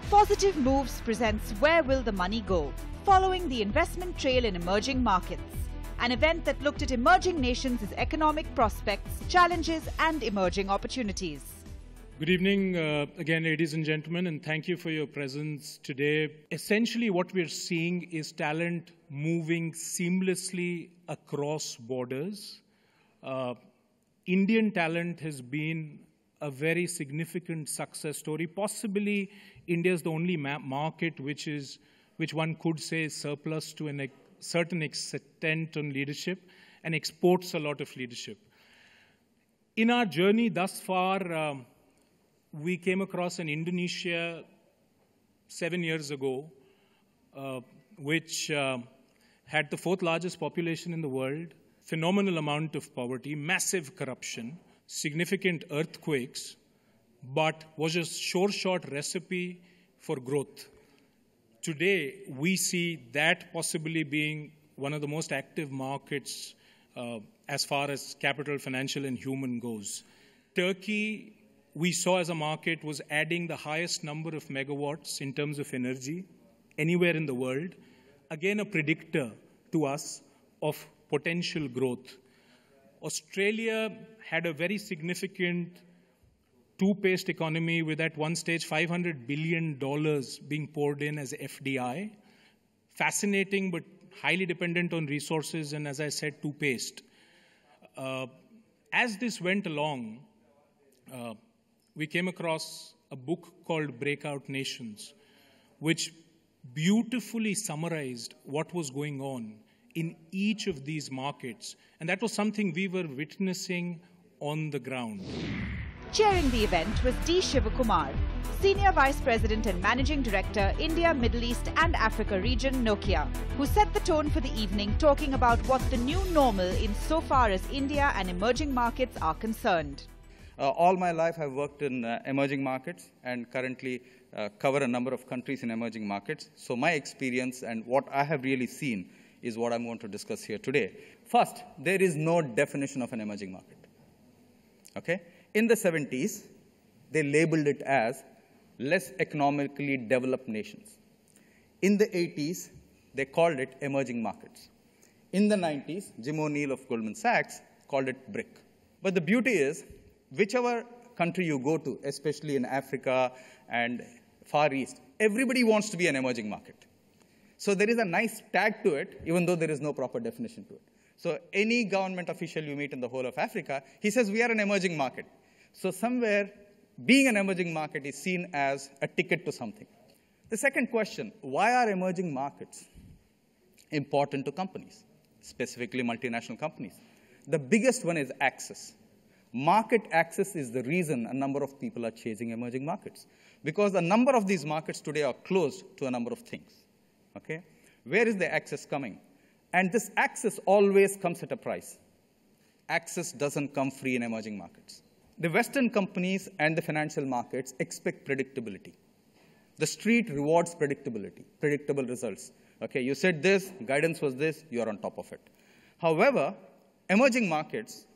Positive Moves presents Where Will the Money Go? Following the investment trail in emerging markets. An event that looked at emerging nations' economic prospects, challenges and emerging opportunities. Good evening again, ladies and gentlemen, and thank you for your presence today. Essentially, what we're seeing is talent moving seamlessly across borders. Indian talent has been a very significant success story. Possibly, India is the only market which one could say is surplus to a certain extent on leadership and exports a lot of leadership. In our journey thus far, we came across an Indonesia 7 years ago, which had the fourth largest population in the world, phenomenal amount of poverty, massive corruption, significant earthquakes, but was a short recipe for growth. Today, we see that possibly being one of the most active markets as far as capital, financial, and human goes. Turkey, we saw as a market, was adding the highest number of megawatts in terms of energy anywhere in the world. Again, a predictor to us of potential growth. Australia had a very significant two-paced economy with at one stage $500 billion being poured in as FDI. Fascinating, but highly dependent on resources and, as I said, two-paced. As this went along, we came across a book called Breakout Nations, which beautifully summarized what was going on in each of these markets. And that was something we were witnessing on the ground. Chairing the event was D. Shivakumar, Senior Vice President and Managing Director, India, Middle East and Africa region, Nokia, who set the tone for the evening, talking about what the new normal insofar as India and emerging markets are concerned. All my life I've worked in emerging markets and currently cover a number of countries in emerging markets. So my experience and what I have really seen is what I'm going to discuss here today. First, there is no definition of an emerging market. Okay? In the 70s, they labeled it as less economically developed nations. In the 80s, they called it emerging markets. In the 90s, Jim O'Neill of Goldman Sachs called it BRIC. But the beauty is, whichever country you go to, especially in Africa and Far East, everybody wants to be an emerging market. So there is a nice tag to it, even though there is no proper definition to it. So any government official you meet in the whole of Africa, he says, we are an emerging market. So somewhere, being an emerging market is seen as a ticket to something. The second question, why are emerging markets important to companies, specifically multinational companies? The biggest one is access. Market access is the reason a number of people are chasing emerging markets, because a number of these markets today are closed to a number of things. Okay? Where is the access coming? And this access always comes at a price. Access doesn't come free in emerging markets. The Western companies and the financial markets expect predictability. The street rewards predictability, predictable results. Okay, you said this, guidance was this, you're on top of it. However, emerging markets,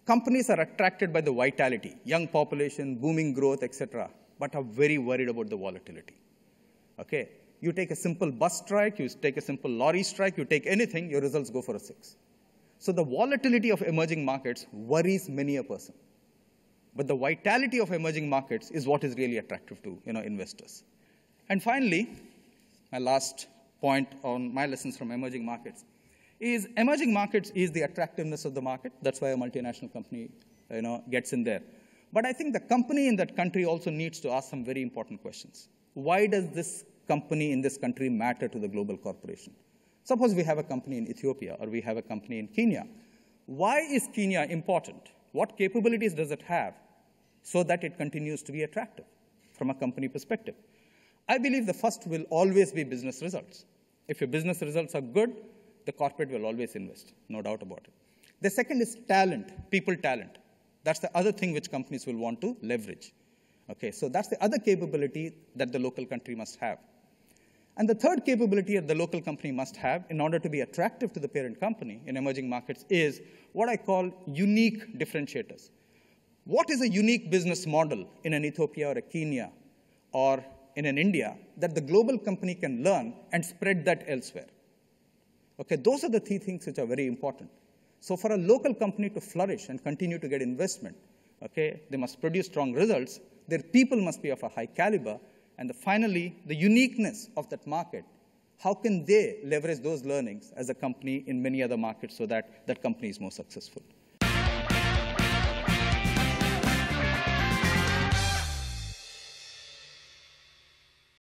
companies are attracted by the vitality, young population, booming growth, etc., but are very worried about the volatility. Okay? You take a simple bus strike, you take a simple lorry strike, you take anything, your results go for a 6. So the volatility of emerging markets worries many a person. But the vitality of emerging markets is what is really attractive to investors. And finally, my last point on my lessons from emerging markets is the attractiveness of the market. That's why a multinational company gets in there. But I think the company in that country also needs to ask some very important questions. Why does this company in this country matter to the global corporation? Suppose we have a company in Ethiopia or we have a company in Kenya. Why is Kenya important? What capabilities does it have so that it continues to be attractive from a company perspective? I believe the first will always be business results. If your business results are good, the corporate will always invest, no doubt about it. The second is talent, people talent. That's the other thing which companies will want to leverage. Okay, so that's the other capability that the local country must have. And the third capability that the local company must have in order to be attractive to the parent company in emerging markets is what I call unique differentiators. What is a unique business model in an Ethiopia or a Kenya or in India that the global company can learn and spread that elsewhere. Okay, those are the three things which are very important. So for a local company to flourish and continue to get investment, okay, they must produce strong results, their people must be of a high caliber, and finally, the uniqueness of that market. How can they leverage those learnings as a company in many other markets so that that company is more successful?